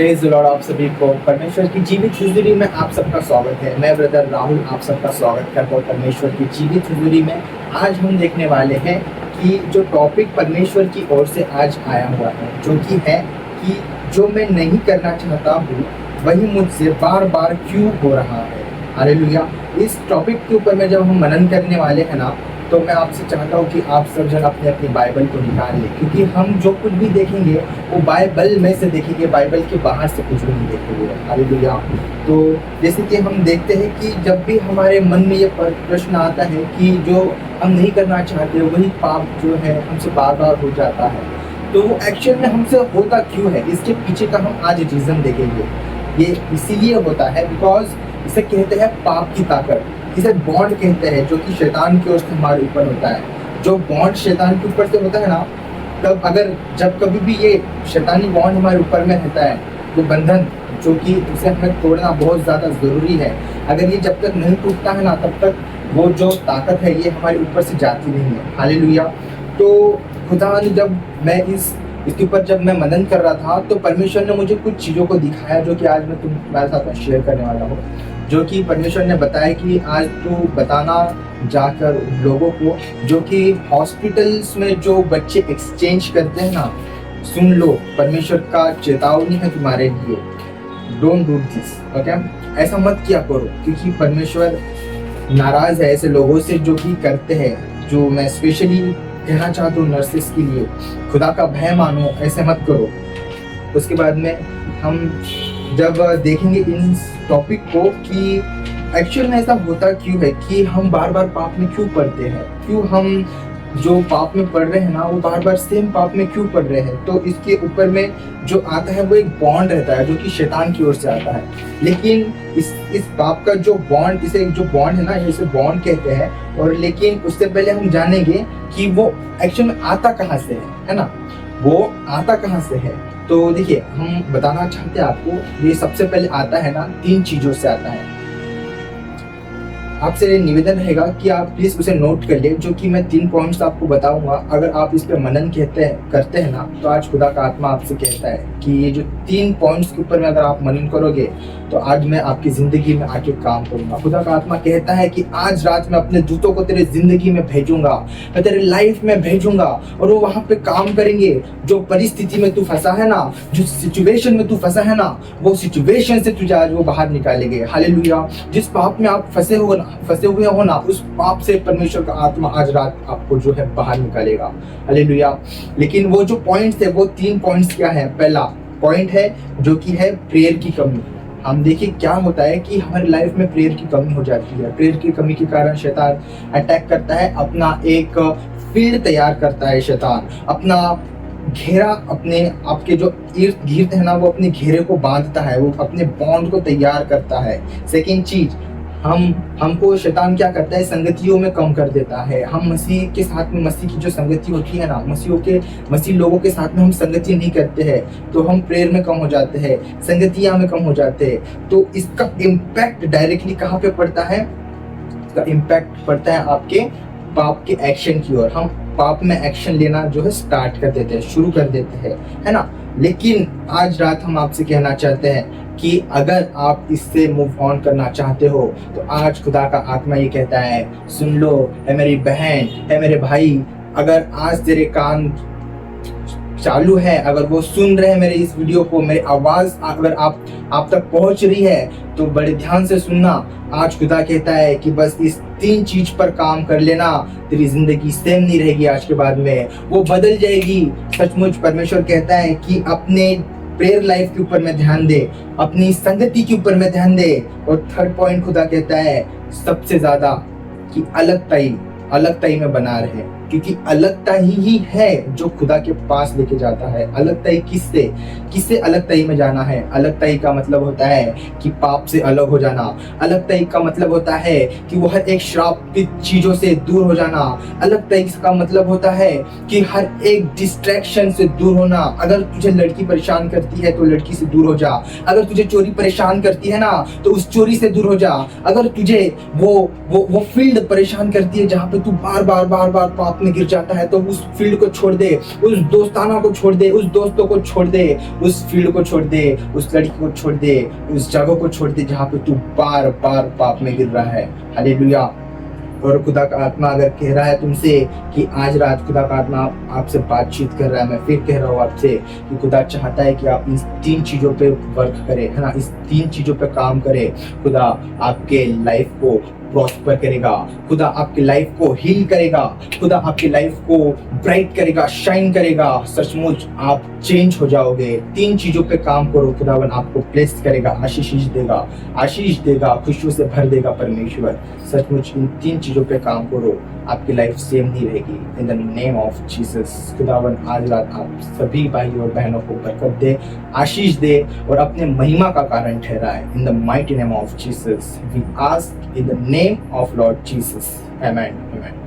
Praise the Lord. आप सभी को परमेश्वर की जीवित हुजूरी में आप सबका स्वागत है। मैं ब्रदर राहुल आप सबका स्वागत करता हूँ परमेश्वर की जीवित हुजूरी में। आज हम देखने वाले हैं कि जो टॉपिक परमेश्वर की ओर से आज आया हुआ है, जो कि है कि जो मैं नहीं करना चाहता हूँ वही मुझसे बार बार क्यों हो रहा है। हालेलुया। इस टॉपिक के ऊपर में जब हम मनन करने वाले हैं ना, तो मैं आपसे चाहता हूँ कि आप सब जन अपनी अपनी बाइबल को निकाल लें, क्योंकि हम जो कुछ भी देखेंगे वो बाइबल में से देखेंगे, बाइबल के बाहर से कुछ भी नहीं देखेंगे। हालेलुया। तो जैसे कि हम देखते हैं कि जब भी हमारे मन में ये प्रश्न आता है कि जो हम नहीं करना चाहते वही पाप जो है हमसे बार बार हो जाता है, तो वो एक्चुअल में हमसे होता क्यों है, इसके पीछे का हम आज रीज़न देखेंगे। ये इसीलिए होता है बिकॉज इसे कहते हैं पाप की ताकत, इसे बॉन्ड कहते हैं, जो कि शैतान की ओर से हमारे ऊपर होता है। जो बॉन्ड शैतान के ऊपर से होता है ना, तब जब कभी भी ये शैतानी बॉन्ड हमारे ऊपर में रहता है, वो बंधन जो कि उसे हमें तोड़ना बहुत ज़्यादा ज़रूरी है। अगर ये जब तक नहीं टूटता है ना, तब तक वो जो ताकत है ये हमारे ऊपर से जाती नहीं है। हालेलुया। तो खुदा ने जब मैं इसके ऊपर जब मैं मनन कर रहा था, तो परमेश्वर ने मुझे कुछ चीज़ों को दिखाया, जो कि आज मैं तुम्हारे साथ में शेयर करने वाला हूँ। जो कि परमेश्वर ने बताया कि आज तू बताना जाकर लोगों को, जो कि हॉस्पिटल्स में जो बच्चे एक्सचेंज करते हैं ना, सुन लो, परमेश्वर का चेतावनी है तुम्हारे लिए, डोंट डू दिस। ओके, ऐसा मत किया करो, क्योंकि परमेश्वर नाराज है ऐसे लोगों से जो कि करते हैं। जो मैं स्पेशली कहना चाहता हूँ नर्सेस के लिए, खुदा का भय मानो, ऐसे मत करो। उसके बाद में हम जब देखेंगे इन टॉपिक को कि एक्चुअल में ऐसा होता क्यों है, कि हम बार बार पाप में क्यों पड़ते हैं, क्यों हम जो पाप में पड़ रहे हैं ना, वो बार बार सेम पाप में क्यों पड़ रहे हैं। तो इसके ऊपर में जो आता है वो एक बॉन्ड रहता है, जो कि शैतान की ओर से आता है। लेकिन इस पाप का जो बॉन्ड, इसे जो बॉन्ड है ना, इसे बॉन्ड कहते हैं। और लेकिन उससे पहले हम जानेंगे कि वो एक्चुअल में आता कहाँ से है ना, वो आता कहाँ से है। तो देखिए, हम बताना चाहते हैं आपको, ये सबसे पहले आता है ना 3 चीज़ों से आता है। आपसे निवेदन रहेगा कि आप प्लीज़ उसे नोट कर ले, जो कि मैं 3 पॉइंट्स आपको बताऊंगा। अगर आप इस पे मनन करते हैं ना, तो आज खुदा का आत्मा आपसे कहता है कि ये जो 3 पॉइंट्स के ऊपर में अगर आप मनन करोगे, तो आज मैं आपकी ज़िंदगी में आके काम करूंगा। खुदा का आत्मा कहता है कि आज रात मैं अपने दूतों को तेरे ज़िंदगी में भेजूंगा, मैं तेरे लाइफ में भेजूंगा, और वो वहाँ पे काम करेंगे। जो परिस्थिति में तू फंसा है ना, जो सिचुएशन में तू फंसा है ना, वो सिचुएशन से तुझे आज वो बाहर निकालेंगे। हालेलुया। जिस पाप में आप फंसे हुए हो ना, उस पाप से परमेश्वर का आत्मा आज रात आपको जो है बाहर निकालेगा। हालेलुया। लेकिन वो जो पॉइंट्स है, वो 3 पॉइंट्स क्या है। पहला पॉइंट है जो कि है प्रेयर की कमी। हम देखिए क्या होता है कि हमारी लाइफ में प्रेयर की कमी हो जाती है। प्रेयर की कमी के कारण शैतान अटैक करता है, अपना एक फील्ड तैयार करता है। शैतान अपना घेरा, अपने आपके जो इर्द गिर्द है ना, वो अपने घेरे को बांधता है, वो अपने बॉन्ड को तैयार करता है। सेकेंड चीज, हमको शैतान क्या करता है, संगतियों में कम कर देता है। हम मसीह के साथ में, मसीह की जो संगति होती है ना, मसीह लोगों के साथ में हम संगति नहीं करते हैं, तो हम प्रेयर में कम हो जाते हैं, संगतियां में कम हो जाते हैं। तो इसका इम्पैक्ट डायरेक्टली कहाँ पे पड़ता है, इसका इम्पैक्ट पड़ता है आपके पाप के एक्शन की ओर। हम पाप में एक्शन लेना जो है स्टार्ट कर देते हैं, शुरू कर देते हैं, है ना। लेकिन आज रात हम आपसे कहना चाहते हैं कि अगर आप इससे मूव ऑन करना चाहते हो, तो आज खुदा का आत्मा ये कहता है, सुन लो है मेरी बहन, है मेरे भाई, अगर आज तेरे कान चालू है, अगर वो सुन रहे हैं मेरे इस वीडियो को, मेरी आवाज़ अगर आप तक पहुंच रही है, तो बड़े ध्यान से सुनना। आज खुदा कहता है कि बस इस 3 चीज पर काम कर लेना, तेरी जिंदगी सेम नहीं रहेगी, आज के बाद में वो बदल जाएगी। सचमुच परमेश्वर कहता है कि अपने प्रेयर लाइफ के ऊपर में ध्यान दे, अपनी संगति के ऊपर में ध्यान दे। और थर्ड पॉइंट खुदा कहता है सबसे ज्यादा कि अलगताई में बना रहे, क्योंकि अलगता ही है जो खुदा के पास लेके जाता है। अलगताई किससे अलगताई में जाना है। अलगताई का मतलब होता है कि पाप से अलग हो जाना। अलगताई का मतलब होता है कि वो हर एक श्रापित चीजों से दूर हो जाना। अलगताई का मतलब होता है कि हर एक डिस्ट्रैक्शन से दूर होना। अगर तुझे लड़की परेशान करती है तो लड़की से दूर हो जा। अगर तुझे चोरी परेशान करती है ना, तो उस चोरी से दूर हो जा। अगर तुझे वो फील्ड परेशान करती है जहाँ पे तू बार बार पाप पाप में गिर जाता है तो उस फील्ड को छोड़ दे, उस दोस्ताना को छोड़ दे, उस दोस्तों को छोड़ दे, उस फील्ड को छोड़ दे, उस लड़की को छोड़ दे, उस जगह को छोड़ दे जहाँ पे तू बार बार पाप में गिर रहा है। हालेलुया। और खुदा का आत्मा अगर कह रहा है तुमसे कि आज रात खुदा का आत्मा आपसे बातचीत कर रहा है, मैं फिर कह रहा हूँ आपसे कि खुदा चाहता है कि आप इन 3 चीजों पे वर्क करें, है ना, इस 3 चीजों पे काम करें। खुदा आपके लाइफ को प्रॉस्पर करेगा, खुदा आपकी लाइफ को हील करेगा, खुदा आपकी लाइफ को ब्राइट करेगा, शाइन करेगा। सचमुच आप चेंज हो जाओगे। 3 चीजों पे काम करो, खुदावन आपको ब्लेस करेगा, आशीष देगा, खुशियों से भर देगा परमेश्वर। सचमुच इन 3 चीजों पे काम करो, आपकी लाइफ सेम नहीं रहेगी। इन द नेम ऑफ जीसस खुदावन आज रात आप सभी भाई और बहनों को बरकत दे, आशीष दे और अपने महिमा का कारण ठहराए। In the mighty name of Jesus we ask, in the name of Lord Jesus. Amen. Amen.